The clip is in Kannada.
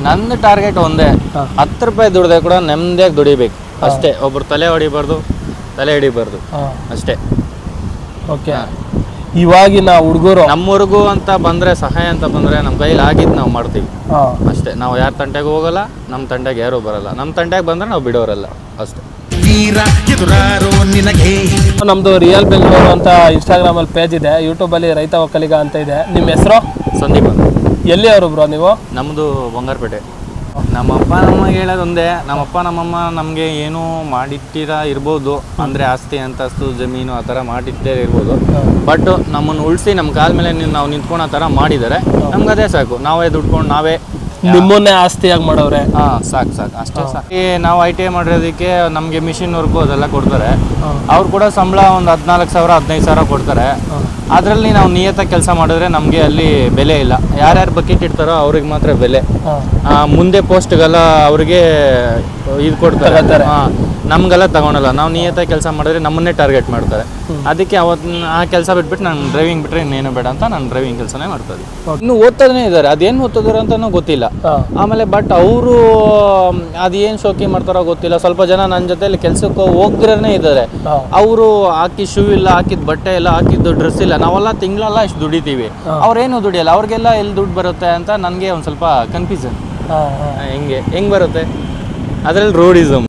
ನಂದು ಟಾರ್ಗೆಟ್ ಒಂದೇ, 10 ರೂಪಾಯಿ ದುಡ್ದೆ ಕೂಡ ನೆಮ್ಮದಿಯಾಗಿ ದುಡಿಬೇಕು ಅಷ್ಟೇ. ಒಬ್ರು ತಲೆ ಹೊಡಿಬಾರ್ದು, ತಲೆ ಹಿಡಿಬಾರ್ದು ಅಷ್ಟೇ. ಓಕೆ, ಇವಾಗಿನ ಹುಡುಗರು ನಮ್ಮೂರಿಗೂ ಅಂತ ಬಂದರೆ, ಸಹಾಯ ಅಂತ ಬಂದರೆ ನಮ್ಮ ಕೈಲಿ ಆಗಿದ್ದು ನಾವು ಮಾಡ್ತೀವಿ ಅಷ್ಟೇ. ನಾವು ಯಾರ ತಂಟೆಗೂ ಹೋಗಲ್ಲ, ನಮ್ಮ ತಂಟೆಗೆ ಯಾರೂ ಬರಲ್ಲ. ನಮ್ಮ ತಂಟೆಗೆ ಬಂದರೆ ನಾವು ಬಿಡೋರಲ್ಲ ಅಷ್ಟೇ. ನಮ್ದು ರಿಯಲ್ ಬೆಂಗಳೂರು ಅಂತ ಇನ್ಸ್ಟಾಗ್ರಾಮಲ್ಲಿ ಪೇಜ್ ಇದೆ, ಯೂಟ್ಯೂಬಲ್ಲಿ ರೈತ ಒಕ್ಕಲಿಗ ಅಂತ ಇದೆ. ನಿಮ್ಮ ಹೆಸರು? ಸಂದೀಪ್. ಎಲ್ಲಿ ಅವರು ಬ್ರೋ ನೀವು? ನಮ್ಮದು ಬಂಗಾರಪೇಟೆ. ನಮ್ಮಪ್ಪ ನಮಗೆ ಹೇಳೋದೊಂದೇ, ನಮ್ಮಪ್ಪ ನಮ್ಮಮ್ಮ ನಮಗೆ ಏನೂ ಮಾಡಿಟ್ಟಿರ ಇರ್ಬೋದು, ಅಂದರೆ ಆಸ್ತಿ ಅಂತಸ್ತು ಜಮೀನು ಆ ಥರ ಮಾಡಿಟ್ಟೇ ಇರ್ಬೋದು. ಬಟ್ ನಮ್ಮನ್ನು ಉಳಿಸಿ ನಮ್ಮ ಕಾಲ ಮೇಲೆ ನಾವು ನಿಂತ್ಕೊಂಡು ಆ ಥರ ಮಾಡಿದ್ದಾರೆ. ನಮ್ಗೆ ಅದೇ ಸಾಕು. ನಾವೇ ದುಡ್ಕೊಂಡು ನಾವೇ ನಿಮ್ಮನ್ನೇ ಆಸ್ತಿಯಾಗಿ ಮಾಡವ್ರೆ. ಸಾಕು ಅಷ್ಟೇ ಸಾಕು. ನಾವು ITI ಮಾಡಿರೋದಕ್ಕೆ ನಮಗೆ ಮಿಷಿನ್ ವರ್ಕು ಅದೆಲ್ಲ ಕೊಡ್ತಾರೆ. ಅವ್ರು ಕೂಡ ಸಂಬಳ ಒಂದು 14,000 15,000 ಕೊಡ್ತಾರೆ. ಅದರಲ್ಲಿ ನಾವು ನಿಯತ್ತಾಗಿ ಕೆಲಸ ಮಾಡಿದ್ರೆ ನಮಗೆ ಅಲ್ಲಿ ಬೆಲೆ ಇಲ್ಲ. ಯಾರ್ಯಾರು ಬಕೆಟ್ ಇಡ್ತಾರೋ ಅವ್ರಿಗೆ ಮಾತ್ರ ಬೆಲೆ. ಮುಂದೆ ಪೋಸ್ಟ್ಗೆಲ್ಲ ಅವ್ರಿಗೆ ಇದು ಕೊಡ್ತಾರೆ, ನಮಗೆಲ್ಲ ತಗೊಳಲ್ಲ. ನಾವು ನಿಯತ್ತಾಗಿ ಕೆಲಸ ಮಾಡಿದ್ರೆ ನಮ್ಮನ್ನೇ ಟಾರ್ಗೆಟ್ ಮಾಡ್ತಾರೆ. ಅದಕ್ಕೆ ಆ ಕೆಲಸ ಬಿಟ್ಬಿಟ್ಟು ನಾನು ಡ್ರೈವಿಂಗ್ ಬಿಟ್ಟರೆ ಇನ್ನೇನು ಬೇಡ ಅಂತ ನಾನು ಡ್ರೈವಿಂಗ್ ಕೆಲಸನೇ ಮಾಡ್ತಾರೆ. ಇನ್ನು ಓದ್ತಾನೇ ಇದ್ದಾರೆ, ಅದೇನು ಓದ್ತಿದ್ದಾರೆ ಅಂತಲೂ ಗೊತ್ತಿಲ್ಲ. ಆಮೇಲೆ ಬಟ್ ಅವರು ಅದೇನು ಶೋಕಿ ಮಾಡ್ತಾರೋ ಗೊತ್ತಿಲ್ಲ. ಸ್ವಲ್ಪ ಜನ ನನ್ನ ಜೊತೆಲಿ ಕೆಲಸಕ್ಕೆ ಹೋಗ್ದಿರೇ ಇದ್ದಾರೆ. ಅವರು ಹಾಕಿ ಶೂ ಇಲ್ಲ, ಹಾಕಿದ ಬಟ್ಟೆ ಇಲ್ಲ, ಹಾಕಿದ್ದು ಡ್ರೆಸ್ ಇಲ್ಲ. ನಾವೆಲ್ಲ ತಿಂಗಳೆಲ್ಲ ಇಷ್ಟು ದುಡಿತೀವಿ, ಅವ್ರೇನು ದುಡಿಯಲ್ಲ. ಅವ್ರಿಗೆಲ್ಲ ಎಲ್ಲಿ ದುಡ್ಡು ಬರುತ್ತೆ ಅಂತ ನನಗೆ ಒಂದು ಸ್ವಲ್ಪ ಕನ್ಫ್ಯೂಷನ್. ಹೆಂಗೆ ಬರುತ್ತೆ ಅದರಲ್ಲಿ ರೋಡಿಸಮ್.